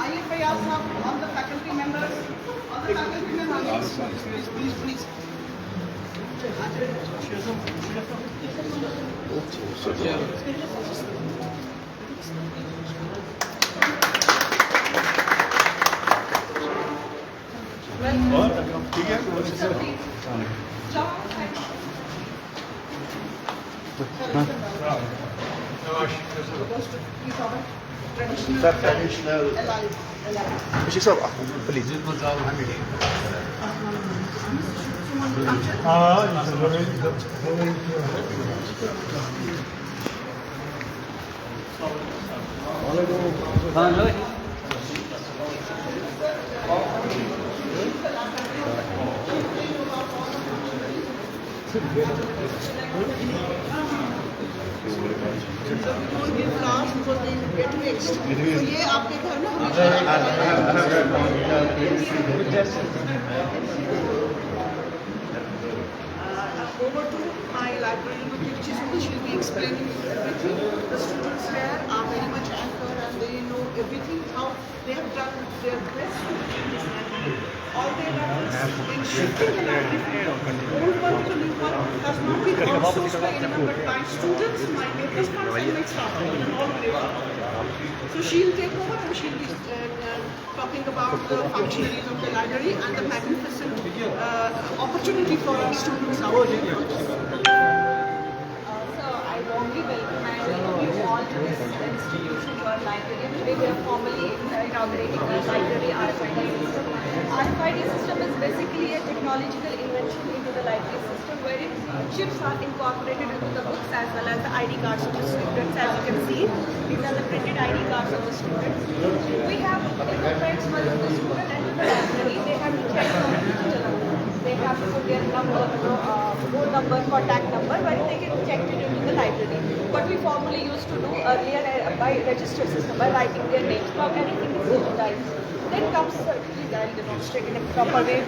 आइए फैयाज साहब, all the faculty members, please. ठीक है। Sir, traditional. Mr. Sir, please. Don't give flowers because they get mixed. तो ये आपके घर में over to my library, which is which will be explaining everything. The students here are very much anchored and they know everything, how they have done their best to in this library. All they have done is in shifting the library from old one to new one has not been outsourced by anyone but by students, my papers funds and my staff, all the way up. So she'll take over and she'll be talking about the functionaries of the library and the magnificent opportunity for our students out here. So I warmly welcome and welcome you all to this institution, your library. Today we are formally inaugurating the library RFID system. RFID system is basically a technological invention into the library system wherein chips are incorporated into the books as well as the ID cards of the students. As you can see, these are the printed ID cards of the students. We have equipments for the student and the library. They have to check on digital. They have to put their number, board number, contact number, but they can check it into the library. What we formally used to do earlier by register system, by writing their names, now everything is digitized. Then comes certainly I'll demonstrate in a proper way.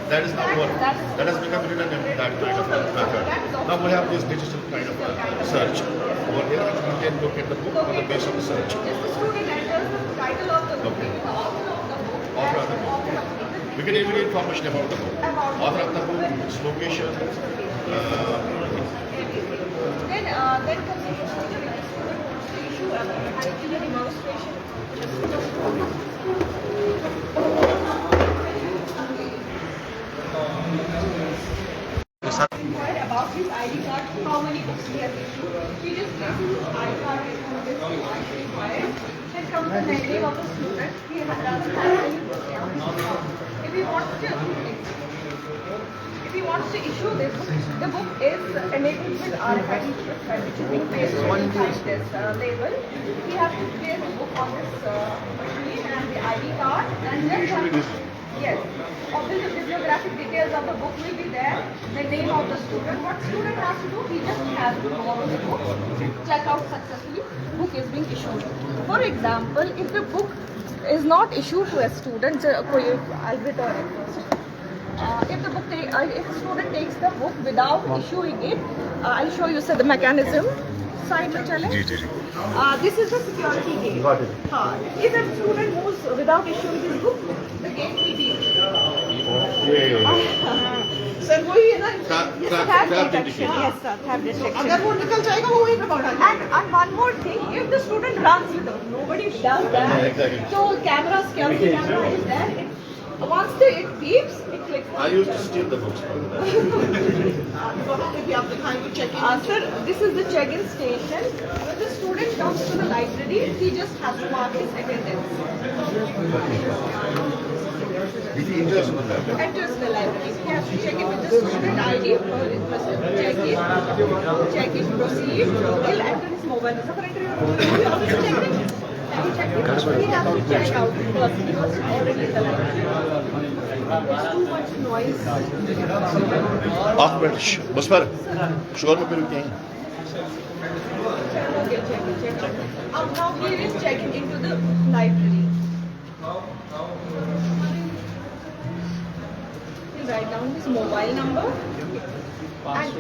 That is now what that has become redundant, that kind of method. Now we have this digital kind of search. Over here you can look at the book on the basis of the search. If the student enters the title of the book, Okay. the author of the book, Author of the book. and We get every information about the book. Author of the book, its location. then comes the procedure if the student wants to issue a demonstration. About his ID card, how many books he has issued. He just gives his ID card with this required. Then comes the name of the student. He has done the if he wants to issue this book, the book is enabled with RFID chip, which is being pasted inside this label. He has to place the book on this machine and the ID card, and then be easy. Yes. Obviously, the bibliographic details of the book will be there. The name of the student. What student has to do? He just has to go on the book, check out successfully. Book is being issued. For example, if the book is not issued to a student, I'll return it first. If the if the student takes the book without issuing it, I'll show you the mechanism. Side में चले. This is the security gate. Got it. If a student moves without issuing his book, the gate will be. Sir वही है ना Tab detection. Yes, sir. Tab detection. अगर वो निकल जाएगा वो वहीं पे पकड़ा जाएगा And one more thing, if the student runs without, nobody does that. Exactly. So security camera is there. Once it beeps, it clicks. I used to steal the books from them. वहाँ पे भी आप दिखाएंगे checking Sir, this is the check-in station. When the student comes to the library, he just has to mark his attendance. If he enters into that, Enters the library. He has to check in with the student ID. Check in, proceed. He'll enter his mobile. So for entering your mobile, he also check in. He has to check out because he was already in the library. There's too much noise. Ahmed, बस पर शोर में फिर क्या है? Okay, check. Now he is checking into the library. He'll write down his mobile number. And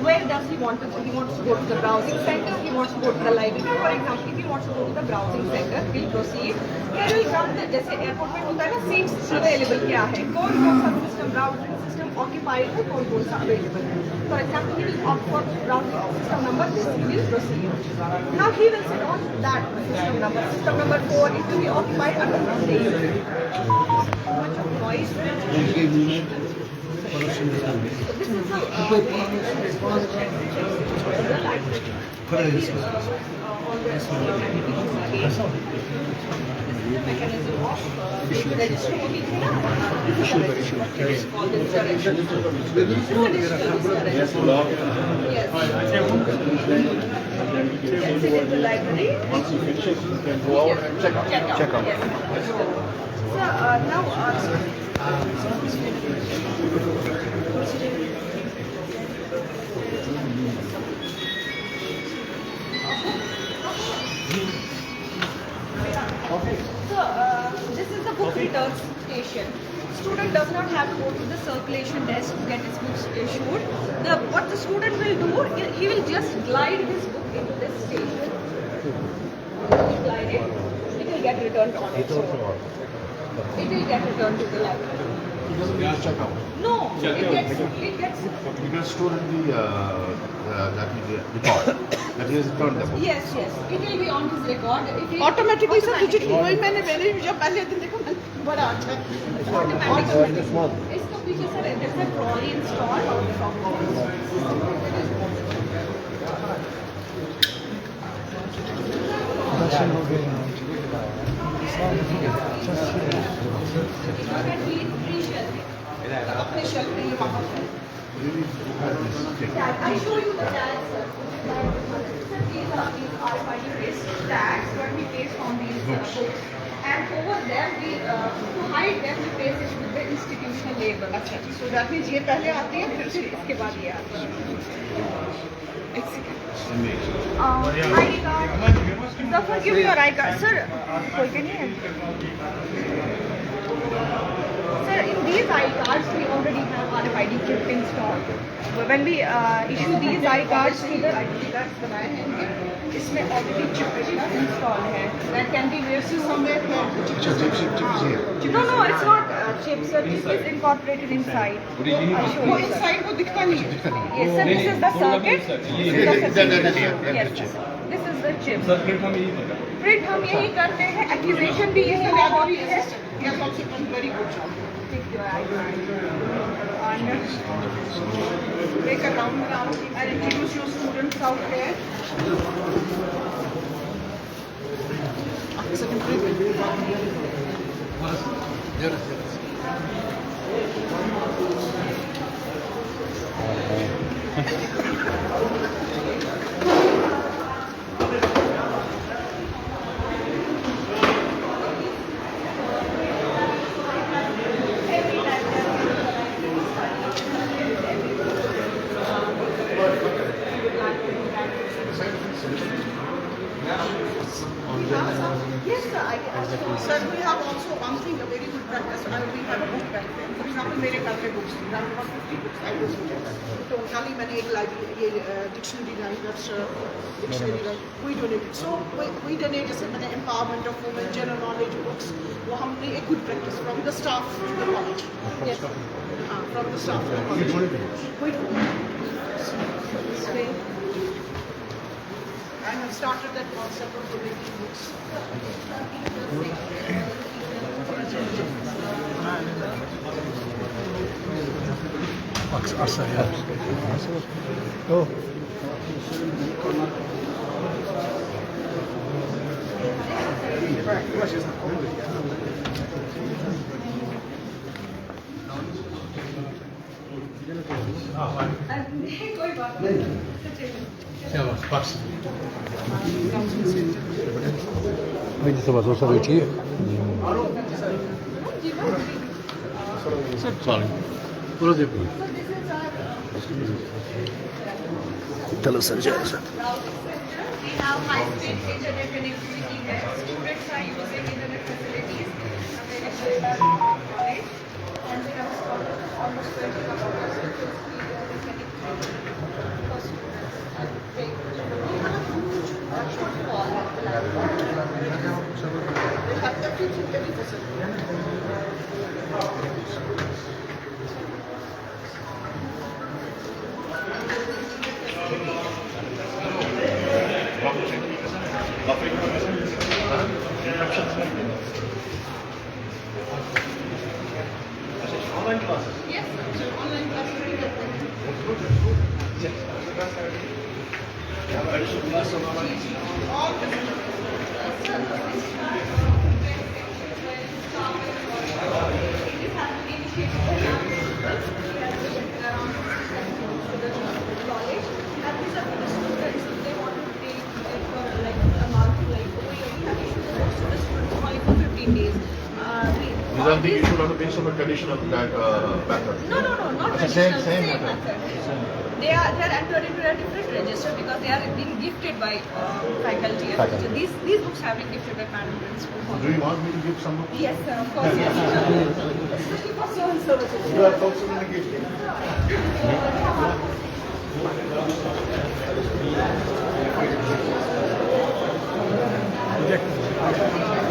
where does he want to go? He wants to go to the browsing center. He wants to go to the library. For example, if he wants to go to the browsing center, we'll proceed. Here will come the जैसे airport में होता है ना seats available क्या है? कौन सा system browsing system occupied है? कौन सा available है? For example, he will opt for browsing system number this. He will proceed. Now he will sit on that system number. System number 4. It will be occupied under the day. Too much of noise. This is the mechanism of registering. Yes. Sit in the library. Once he finishes, he can go out and check out. Check out. Yes. So now. So, this is the book return station. Student does not have to go to the circulation desk to get his books issued. What the student will do, he will just glide his book into this station. He will glide it. It will get returned on its own. It will get returned to the library. He doesn't need to check out. No, it gets. You can store in the record that he has returned the book. Yes. It will be on his record. Automatically sir digital वही मैंने जब पहले दिन देखा बड़ा अच्छा है Automatically. इसको पीछे sir there's a trolley installed on the top of it. अपने शेल्फ पे ये वहाँ पर I show you the tags, sir. These are RFID-based tags what we paste on these books. And over them, to hide them, we paste it with the institutional label. अच्छा so that means ये पहले आती है फिर इसके बाद ये आता है. ID card. Sir, give me your ID card. Sir, खोल के नहीं है. Sir, in these ID cards, we already have RFID chip installed. When we issue these ID cards to the ID cards बनाए हैं, इसमें already chip installed है. That can be used somewhere. No, it's not chip, sir. Chip is incorporated inside. वो inside वो दिखता नहीं है Yes, sir. This is the circuit. This is the circuit. Yes, sir. This is the chip. Print हम यही करते हैं. Activation भी यही होती है. Yes, also very good job. Take your ID card. And Make a round around and introduce your students out there. something, a very good practice. We have a book bank. For example, मेरे घर में books, around about 50 books I was donated. तो कल ही मैंने एक library, ये dictionary lie, Webster dictionary lie, we donated. So we donate जैसे मैंने empowerment of women, general knowledge books. वो हमने एक good practice from the staff to the college. Yes. From the staff to the college. We donated. I have started that concept of donating books. Oh. कोई बात नहीं Vedi se vas o बैठिए Sorry. पूरा देखो चलो sir जाओ sir We have high-speed internet connectivity there. Students are using internet facilities available at our college, and we have almost 20 computers with full speed connectivity for students. We have a huge footfall at the library. They have everything, every facility. Online classes. Yes, sir. Online classes we get them. Additional class on online. All facilities. These are the issued on the basis of a condition of that method. No, not It's the traditional, same same method. method. They are entered into a different register because they are being gifted by faculty. And Faculty. teachers. These books have been gifted by Madam Principal. Do you want me to give some books? Yes, sir, of course, yes. Especially for social services. You are also in the gift.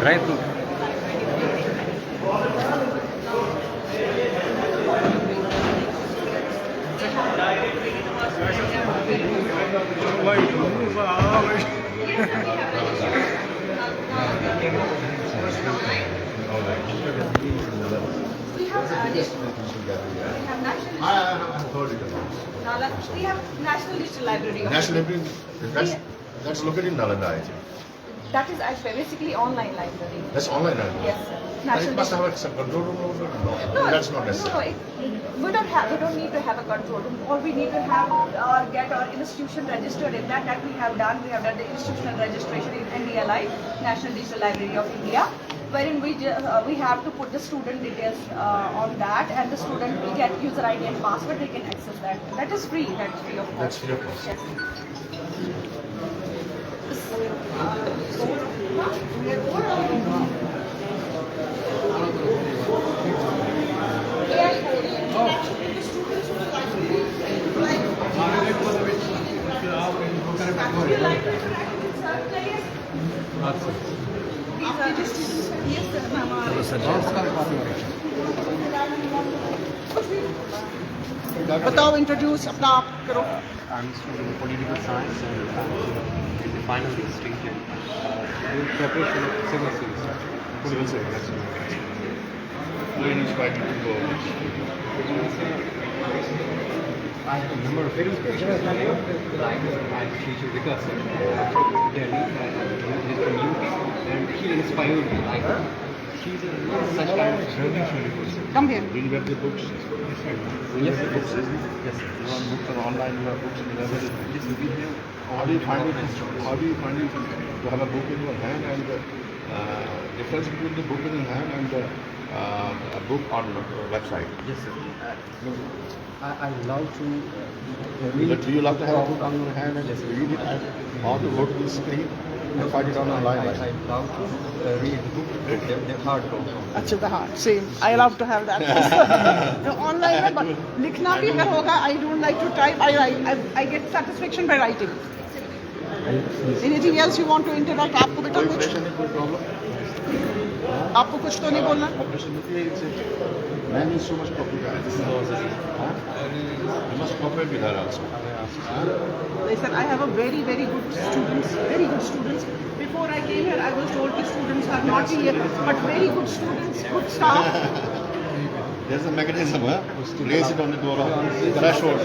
Right through. We have national. I have heard it about. We have National Digital Library. of National India. Library, that's located in Nalanda, I think. That is actually basically online library. That's online library. Yes, sir. And it National must Digital. have some control room over it? No, that's not necessary. We don't need to have a control room. All we need to have or get our institution registered in that. That we have done. We have done the institutional registration in NDLI, National Digital Library of India, wherein we have to put the student details on that, and the student will get user ID and password. They can access that. That is free. That's free of cost. That's free of cost. Yes. बताओ introduce अपना आप करो I'm a student of political science and I'm in the final stage in preparation of civil service. Civil service. When is likely to go? I have a number of educations like my teacher Vikas in Delhi and he's from UP and he inspired me like she's a such kind of revolutionary person. Come here. Will you get the books? Yes, sir. Books, isn't it? Yes, sir. You want books or online, you have books in the Yes, we have. How do you find it? How do you find it to have a book in your hand and difference between the book in your hand and a book on a website? Yes, sir. I love to But do you love to have a book on your hand and just read it and or to go to the screen? I find it online. I love to read the book. They're hard copy. अच्छा the hard same. I love to have that. The online में but लिखना भी अगर होगा I don't like to type. I get satisfaction by writing. Anything else you want to interact? आपको बेटा कुछ? कोई प्रॉब्लम आपको कुछ तो नहीं बोलना? ऑपरेशन में man is so much popular. You must cooperate with her also. Listen, I have a very good students. Before I came here, I was told that students are naughty here, but very good students, good staff. There's a mechanism, to raise it on the door of threshold.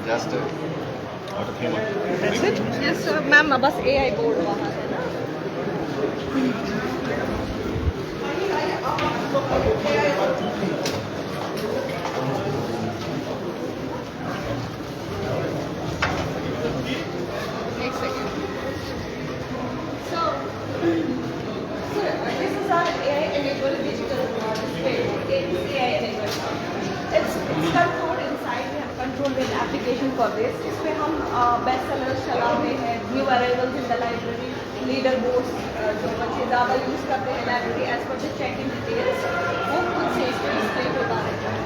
Just out of humor. That's it. Yes, sir. Ma'am बस AI board वहाँ है ना. एक second. So, sir, this is our AI-enabled digital display. It's AI-enabled. It's controlled inside. We have control-based application for this. इसमें हम best sellers चला रहे हैं, new arrivals in the library, leader boards जो बच्चे ज़्यादा यूज़ करते हैं library as per the check-in details, वो खुद से इसमें display होता रहता है.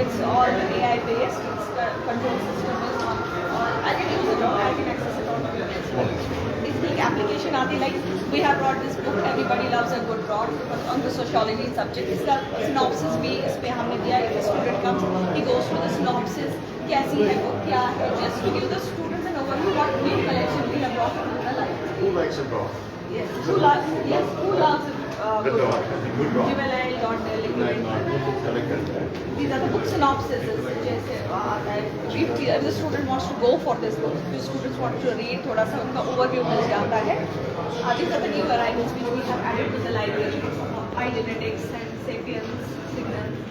It's all AI-based. It's the control system is on. I can use it or I can access it on the web. It's the application आती like we have brought this book. Everybody loves a good plot on the sociology subject. इसका synopsis भी इस पे हमने दिया है. If a student comes, he goes through the synopsis. कैसी है वो क्या है? Just to give the students an overview what new collection we have brought into the library. Who likes a dog? Yes. Who loves it? Good dog. Good dog. Juvenile, Dotnell, these are the book synopses. जैसे आता है if the student wants to go for this book, the students want to read थोड़ा सा उनका overview मिल जाता है. These are the new arrivals which we have added to the library. Identics and sapiens, signals.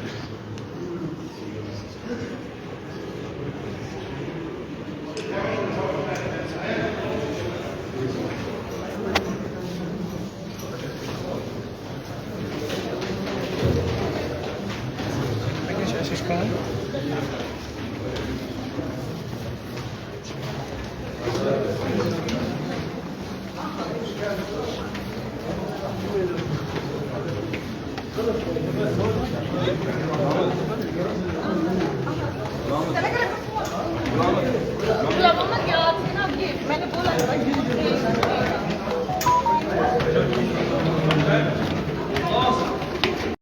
Can I get